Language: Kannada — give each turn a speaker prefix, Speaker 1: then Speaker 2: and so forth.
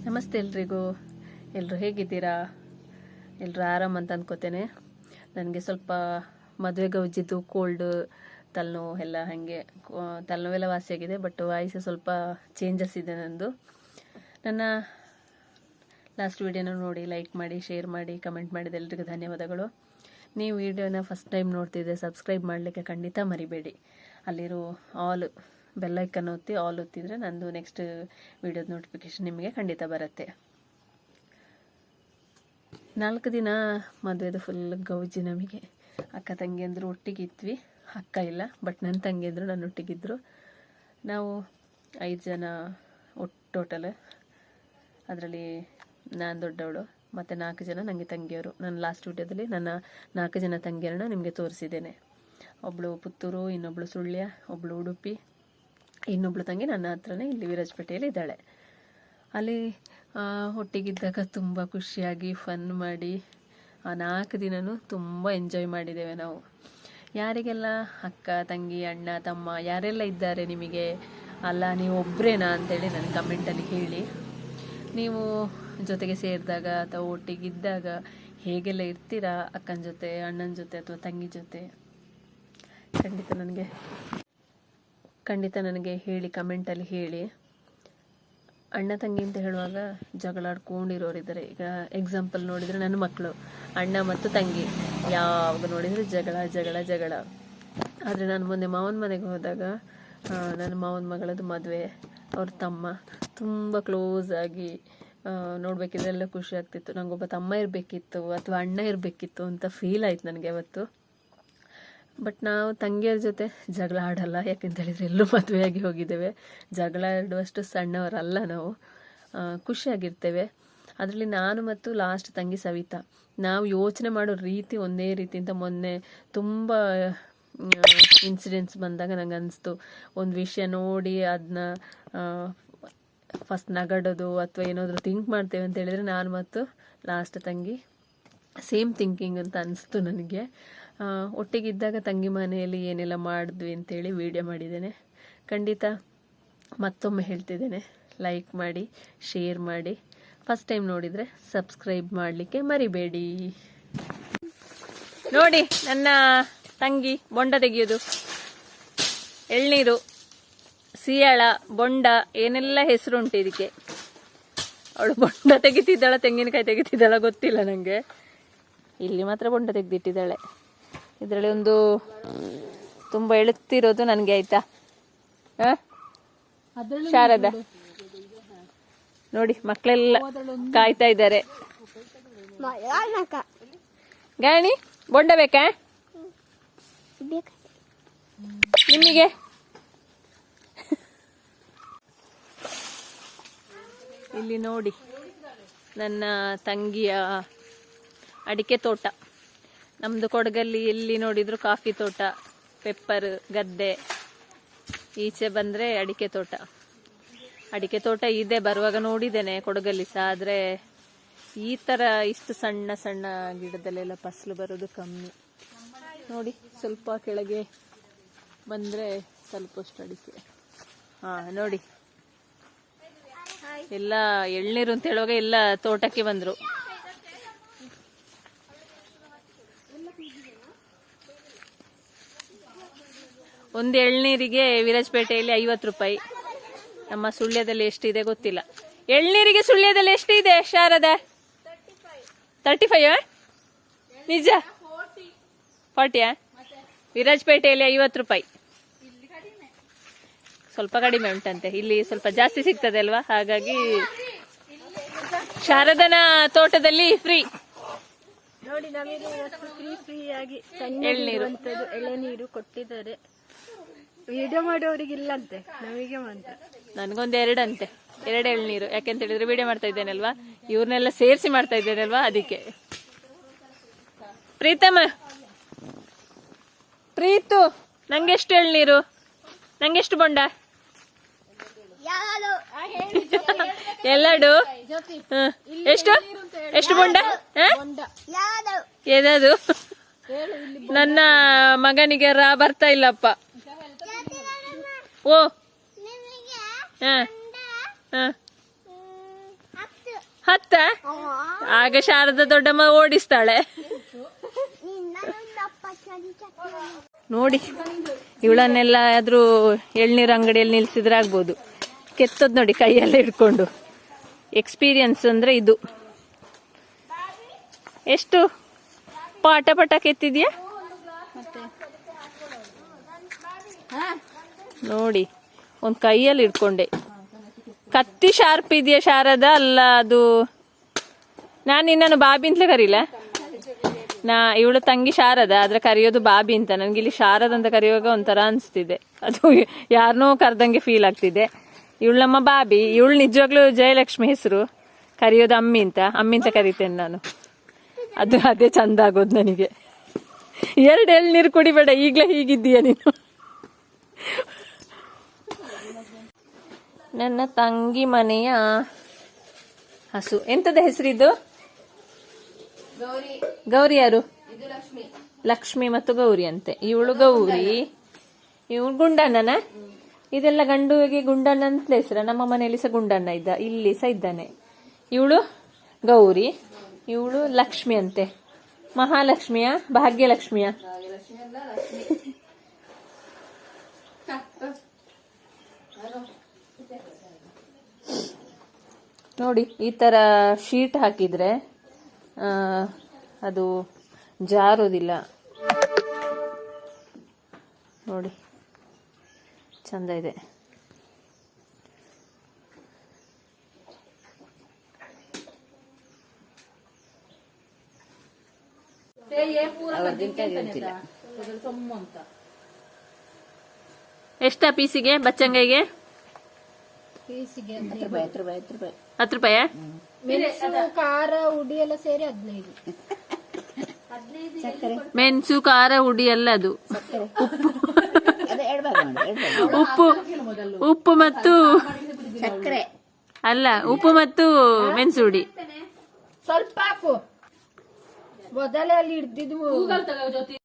Speaker 1: ನಮಸ್ತೆ ಎಲ್ರಿಗೂ. ಎಲ್ಲರೂ ಹೇಗಿದ್ದೀರಾ? ಎಲ್ಲರೂ ಆರಾಮ ಅಂತ ಅಂದ್ಕೋತೇನೆ. ನನಗೆ ಸ್ವಲ್ಪ ಮದುವೆ ಗೌಜಿದ್ದು ಕೋಲ್ಡ್ ತಲೆನೋವು ಎಲ್ಲ ಹಾಗೆ ತಲೆನೋವೆಲ್ಲ ವಾಸಿಯಾಗಿದೆ. ಬಟ್ ವಾಯ್ಸ್ ಸ್ವಲ್ಪ ಚೇಂಜಸ್ ಇದೆ ನಂದು. ನನ್ನ ಲಾಸ್ಟ್ ವಿಡಿಯೋನ ನೋಡಿ ಲೈಕ್ ಮಾಡಿ, ಶೇರ್ ಮಾಡಿ, ಕಮೆಂಟ್ ಮಾಡಿದ ಎಲ್ರಿಗೂ ಧನ್ಯವಾದಗಳು. ನೀವು ವಿಡಿಯೋನ ಫಸ್ಟ್ ಟೈಮ್ ನೋಡ್ತಿದ್ದೆ ಸಬ್ಸ್ಕ್ರೈಬ್ ಮಾಡಲಿಕ್ಕೆ ಖಂಡಿತ ಮರಿಬೇಡಿ. ಅಲ್ಲಿರೋ ಆಲ್ ಬೆಲ್ಲೈಕನ್ ಒತ್ತಿ ಆಲ್ ಒತ್ತಿದ್ರೆ ನಂದು ನೆಕ್ಸ್ಟ್ ವಿಡಿಯೋದ ನೋಟಿಫಿಕೇಶನ್ ನಿಮಗೆ ಖಂಡಿತ ಬರುತ್ತೆ. 4 ದಿನ ಮದುವೆದು ಫುಲ್ ಗೌಜಿ ನಮಗೆ. ಅಕ್ಕ ತಂಗಿಯಂದ್ರು ಒಟ್ಟಿಗಿದ್ವಿ. ಅಕ್ಕ ಇಲ್ಲ, ಬಟ್ ನನ್ನ ತಂಗಿಯಂದ್ರು ನನ್ನ ಒಟ್ಟಿಗಿದ್ರು. ನಾವು 5 ಜನ ಟೋಟಲ್. ಅದರಲ್ಲಿ ನಾನು ದೊಡ್ಡವಳು ಮತ್ತು 4 ಜನ ನನಗೆ ತಂಗಿಯವರು. ನಾನು ಲಾಸ್ಟ್ ವಿಡಿಯೋದಲ್ಲಿ ನನ್ನ 4 ಜನ ತಂಗಿಯರನ್ನ ನಿಮಗೆ ತೋರಿಸಿದ್ದೇನೆ. ಒಬ್ಬಳು ಪುತ್ತೂರು, ಇನ್ನೊಬ್ಬಳು ಸುಳ್ಯ, ಒಬ್ಬಳು ಉಡುಪಿ, ಇನ್ನೊಬ್ಳು ತಂಗಿ ನನ್ನ ಹತ್ರನೇ ಇಲ್ಲಿ ವಿರಾಜಪೇಟೆಯಲ್ಲಿ ಇದ್ದಾಳೆ. ಅಲ್ಲಿ ಒಟ್ಟಿಗಿದ್ದಾಗ ತುಂಬ ಖುಷಿಯಾಗಿ ಫನ್ ಮಾಡಿ ಆ 4 ದಿನವೂ ತುಂಬ ಎಂಜಾಯ್ ಮಾಡಿದ್ದೇವೆ ನಾವು. ಯಾರಿಗೆಲ್ಲ ಅಕ್ಕ ತಂಗಿ ಅಣ್ಣ ತಮ್ಮ ಯಾರೆಲ್ಲ ಇದ್ದಾರೆ ನಿಮಗೆ, ಅಲ್ಲ ನೀವು ಒಬ್ಬರೇನಾ ಅಂತೇಳಿ ನನ್ನ ಕಮೆಂಟಲ್ಲಿ ಹೇಳಿ. ನೀವು ಜೊತೆಗೆ ಸೇರಿದಾಗ ಅಥವಾ ಒಟ್ಟಿಗಿದ್ದಾಗ ಹೇಗೆಲ್ಲ ಇರ್ತೀರಾ ಅಕ್ಕನ ಜೊತೆ, ಅಣ್ಣನ ಜೊತೆ ಅಥವಾ ತಂಗಿ ಜೊತೆ, ಖಂಡಿತ ನನಗೆ ಹೇಳಿ, ಕಮೆಂಟಲ್ಲಿ ಹೇಳಿ. ಅಣ್ಣ ತಂಗಿ ಅಂತ ಹೇಳುವಾಗ ಜಗಳಾಡ್ಕೊಂಡಿರೋರಿದ್ದಾರೆ. ಈಗ ಎಕ್ಸಾಂಪಲ್ ನೋಡಿದರೆ ನನ್ನ ಮಕ್ಕಳು ಅಣ್ಣ ಮತ್ತು ತಂಗಿ ಯಾವಾಗ ನೋಡಿದರೆ ಜಗಳ. ಆದರೆ ನಾನು ಮೊನ್ನೆ ಮಾವನ ಮನೆಗೆ ಹೋದಾಗ ನನ್ನ ಮಾವನ ಮಗಳದ್ದು ಮದುವೆ, ಅವ್ರ ತಮ್ಮ ತುಂಬ ಕ್ಲೋಸ್ ಆಗಿ ನೋಡಬೇಕಿದ್ರೆ ಎಲ್ಲ ಖುಷಿ ಆಗ್ತಿತ್ತು. ನನಗೊಬ್ಬ ತಮ್ಮ ಇರಬೇಕಿತ್ತು ಅಥವಾ ಅಣ್ಣ ಇರಬೇಕಿತ್ತು ಅಂತ ಫೀಲ್ ಆಯ್ತು ನನಗೆ ಅವತ್ತು. ಬಟ್ ನಾವು ತಂಗಿಯರ ಜೊತೆ ಜಗಳ ಆಡಲ್ಲ, ಯಾಕೆಂತ ಹೇಳಿದರೆ ಎಲ್ಲೂ ಮದುವೆಯಾಗಿ ಹೋಗಿದ್ದೇವೆ. ಜಗಳ ಆಡುವಷ್ಟು ಸಣ್ಣವರಲ್ಲ ನಾವು, ಖುಷಿಯಾಗಿರ್ತೇವೆ. ಅದರಲ್ಲಿ ನಾನು ಮತ್ತು ಲಾಸ್ಟ್ ತಂಗಿ ಸವಿತಾ, ನಾವು ಯೋಚನೆ ಮಾಡೋ ರೀತಿ ಒಂದೇ ರೀತಿ ಅಂತ. ಮೊನ್ನೆ ತುಂಬ ಇನ್ಸಿಡೆಂಟ್ಸ್ ಬಂದಾಗ ನಂಗೆ ಅನಿಸ್ತು, ಒಂದು ವಿಷಯ ನೋಡಿ ಅದನ್ನ ಫಸ್ಟ್ ನಗಡೋದು ಅಥವಾ ಏನಾದರೂ ಥಿಂಕ್ ಮಾಡ್ತೇವೆ ಅಂತ ಹೇಳಿದರೆ ನಾನು ಮತ್ತು ಲಾಸ್ಟ್ ತಂಗಿ ಸೇಮ್ ಥಿಂಕಿಂಗ್ ಅಂತ ಅನಿಸ್ತು ನನಗೆ. ಒಟ್ಟಿಗಿದ್ದಾಗ ತಂಗಿ ಮನೆಯಲ್ಲಿ ಏನೆಲ್ಲ ಮಾಡಿದ್ವಿ ಅಂತೇಳಿ ವಿಡಿಯೋ ಮಾಡಿದ್ದೇನೆ. ಖಂಡಿತ ಮತ್ತೊಮ್ಮೆ ಹೇಳ್ತಿದ್ದೇನೆ, ಲೈಕ್ ಮಾಡಿ, ಶೇರ್ ಮಾಡಿ. ಫಸ್ಟ್ ಟೈಮ್ ನೋಡಿದರೆ ಸಬ್ಸ್ಕ್ರೈಬ್ ಮಾಡಲಿಕ್ಕೆ ಮರಿಬೇಡಿ. ನೋಡಿ ನನ್ನ ತಂಗಿ ಬೊಂಡ ತೆಗೆಯೋದು, ಎಳ್ನೀರು, ಸಿಯಾಳ, ಬೊಂಡ ಏನೆಲ್ಲ ಹೆಸರುಂಟು ಇದಕ್ಕೆ. ಅವಳು ಬೊಂಡ ತೆಗಿತಿದ್ದಾಳ, ತೆಂಗಿನಕಾಯಿ ತೆಗಿತಿದ್ದಾಳ ಗೊತ್ತಿಲ್ಲ ನನಗೆ. ಇಲ್ಲಿ ಮಾತ್ರ ಬೊಂಡ ತೆಗೆದಿಟ್ಟಿದ್ದಾಳೆ. ಇದರಲ್ಲಿ ಒಂದು ತುಂಬ ಎಳುತ್ತಿರೋದು ನನಗೆ, ಆಯ್ತಾ ಶಾರದಾ? ನೋಡಿ ಮಕ್ಕಳೆಲ್ಲ ಕಾಯ್ತಾ ಇದ್ದಾರೆ. ಗಾಣಿ ಬೊಂಡ ಬೇಕಾ ನಿಮಗೆ? ಇಲ್ಲಿ ನೋಡಿ ನನ್ನ ತಂಗಿಯ ಅಡಿಕೆ ತೋಟ. ನಮ್ಮದು ಕೊಡಗಲ್ಲಿ ಎಲ್ಲಿ ನೋಡಿದ್ರು ಕಾಫಿ ತೋಟ, ಪೆಪ್ಪರ್ ಗದ್ದೆ. ಈಚೆ ಬಂದರೆ ಅಡಿಕೆ ತೋಟ ಇದೆ. ಬರುವಾಗ ನೋಡಿದ್ದೇನೆ ಕೊಡಗಲ್ಲಿ ಸಹ. ಆದರೆ ಈ ಥರ ಇಷ್ಟು ಸಣ್ಣ ಸಣ್ಣ ಗಿಡದಲ್ಲೆಲ್ಲ ಫಸಲು ಬರೋದು ಕಮ್ಮಿ. ನೋಡಿ ಸ್ವಲ್ಪ ಕೆಳಗೆ ಬಂದರೆ ಸ್ವಲ್ಪಷ್ಟು ಅಡಿಕೆ. ನೋಡಿ ಎಲ್ಲ ಎಳ್ನೀರು ಅಂತ ಹೇಳುವಾಗ ಎಲ್ಲ ತೋಟಕ್ಕೆ ಬಂದರು. ಒಂದು ಎಳ್ನೀರಿಗೆ ವಿರಾಜಪೇಟೆಯಲ್ಲಿ 50 ರೂಪಾಯಿ. ನಮ್ಮ ಸುಳ್ಯದಲ್ಲಿ ಎಷ್ಟಿದೆ ಗೊತ್ತಿಲ್ಲ. ಎಳ್ನೀರಿಗೆ ಸುಳ್ಯದಲ್ಲಿ ಎಷ್ಟಿದೆ ಶಾರದಾ? 35 ನಿಜ? 40 ವಿರಾಜಪೇಟೆಯಲ್ಲಿ 50 ರೂಪಾಯಿ. ಸ್ವಲ್ಪ ಕಡಿಮೆ ಉಂಟಂತೆ, ಇಲ್ಲಿ ಸ್ವಲ್ಪ ಜಾಸ್ತಿ ಸಿಗ್ತದೆ ಅಲ್ವಾ, ಹಾಗಾಗಿ ಶಾರದನ ತೋಟದಲ್ಲಿ ಫ್ರೀ.
Speaker 2: ನೋಡಿ ನಮಗೆ ಫ್ರೀ ಆಗಿ ಎಳೆನೀರು ಕೊಟ್ಟಿದ್ದಾರೆ. ವಿಡಿಯೋ ಮಾಡೋರಿಗೆ ಇಲ್ಲಂತೆ, ನಮಗೆ ಮಾತ್ರ.
Speaker 1: ನನಗೊಂದು 2 ಅಂತೆ, 2 ಎಳ್ನೀರು. ಯಾಕೆಂತ ಹೇಳಿದ್ರೆ ವಿಡಿಯೋ ಮಾಡ್ತಾ ಇದ್ದೇನಲ್ವಾ, ಇವ್ರನ್ನೆಲ್ಲ ಸೇರಿಸಿ ಮಾಡ್ತಾ ಇದ್ದೇನಲ್ವಾ, ಅದಕ್ಕೆ. ಪ್ರೀತು ನಂಗೆಷ್ಟು ಎಳ್ನೀರು, ನಂಗೆಷ್ಟು ಬೊಂಡ? 2. ಎಷ್ಟು ಬೊಂಡ? ಏದದು? ನನ್ನ ಮಗನಿಗೆ ಬರ್ತಾ ಇಲ್ಲಪ್ಪ. ಓ ಹತ್ತ ಆಗ ಶಾರದ ದೊಡ್ಡಮ್ಮ ಓಡಿಸ್ತಾಳೆ. ನೋಡಿ ಇವಳನ್ನೆಲ್ಲ ಆದ್ರೂ ಎಳ್ನೀರು ಅಂಗಡಿಯಲ್ಲಿ ನಿಲ್ಸಿದ್ರೆ ಆಗ್ಬೋದು. ಕೆತ್ತದ್ ನೋಡಿ ಕೈಯಲ್ಲೇ ಹಿಡ್ಕೊಂಡು. ಎಕ್ಸ್ಪೀರಿಯನ್ಸ್ ಅಂದ್ರೆ ಇದು. ಎಷ್ಟು ಪಾಟ ಪಟ ಕೆತ್ತಿದ್ಯಾ ನೋಡಿ, ಒಂದ್ ಕೈಯಲ್ಲಿ ಹಿಡ್ಕೊಂಡೆ. ಕತ್ತಿ ಶಾರ್ಪ್ ಇದೆಯಾ ಶಾರದ? ಅಲ್ಲ, ಅದು ನಾನು ನಿನ್ನನ್ನು ಬಾಬಿ ಅಂತಲೇ ಕರೀಲ. ಇವಳು ತಂಗಿ ಶಾರದ, ಆದ್ರೆ ಕರೆಯೋದು ಬಾಬಿ ಅಂತ. ನನ್ಗೆ ಇಲ್ಲಿ ಶಾರದ ಅಂತ ಕರೆಯುವಾಗ ಒಂಥರ ಅನ್ಸ್ತಿದೆ, ಅದು ಯಾರನ್ನೋ ಕರ್ದಂಗೆ ಫೀಲ್ ಆಗ್ತಿದೆ. ಇವಳು ನಮ್ಮ ಬಾಬಿ, ಇವಳು ನಿಜವಾಗ್ಲೂ ಜಯಲಕ್ಷ್ಮಿ ಹೆಸರು, ಕರೆಯೋದು ಅಮ್ಮಿ ಅಂತ ಕರಿತೇನೆ ನಾನು. ಅದೇ ಚಂದ ಆಗೋದು ನನಗೆ. 2 ಎಳ್ನೀರು ಕುಡಿಬೇಡ, ಈಗ್ಲೇ ಹೀಗಿದ್ದೀಯ ನೀನು. ನನ್ನ ತಂಗಿ ಮನೆಯ ಹಸು. ಎಂತದ ಹೆಸರಿದ್ದು? ಗೌರಿ ಯಾರು? ಲಕ್ಷ್ಮಿ ಮತ್ತು ಗೌರಿ ಅಂತೆ. ಇವಳು ಗೌರಿ, ಇವಳು ಗುಂಡಣ್ಣನ. ಇದೆಲ್ಲ ಗಂಡುವಿಗೆ ಗುಂಡಣ್ಣ ಅಂತ ಹೆಸರ. ನಮ್ಮ ಮನೆಯಲ್ಲಿ ಸಹ ಗುಂಡಣ್ಣ ಇದ್ದ, ಇಲ್ಲಿ ಸಹ ಇದ್ದಾನೆ. ಇವಳು ಗೌರಿ, ಇವಳು ಲಕ್ಷ್ಮಿ ಅಂತೆ. ಮಹಾಲಕ್ಷ್ಮಿಯ ಭಾಗ್ಯಲಕ್ಷ್ಮಿಯ? ನೋಡಿ, ಈ ತರ ಶೀಟ್ ಹಾಕಿದ್ರೆ ಅದು ಜಾರೋದಿಲ್ಲ. ನೋಡಿ ಚಂದ ಇದೆ. ಎಷ್ಟ ಪೀಸಿಗೆ? ಬಚ್ಚಂಗೈಗೆ 10 ರೂಪಾಯಿ.
Speaker 2: ಖಾರ ಉಡಿ ಎಲ್ಲ ಸೇರಿ 15.
Speaker 1: ಮೆಣಸು ಖಾರ ಉಡಿ ಎಲ್ಲ, ಅದು ಉಪ್ಪು ಮತ್ತು
Speaker 2: ಸಕ್ಕರೆ
Speaker 1: ಅಲ್ಲ, ಉಪ್ಪು ಮತ್ತು ಮೆಣಸು ಉಡಿ
Speaker 2: ಸ್ವಲ್ಪ ಹಾಕು. ಮೊದಲೇ ಅಲ್ಲಿ ಹಿಡ್ದಿದ್ವು.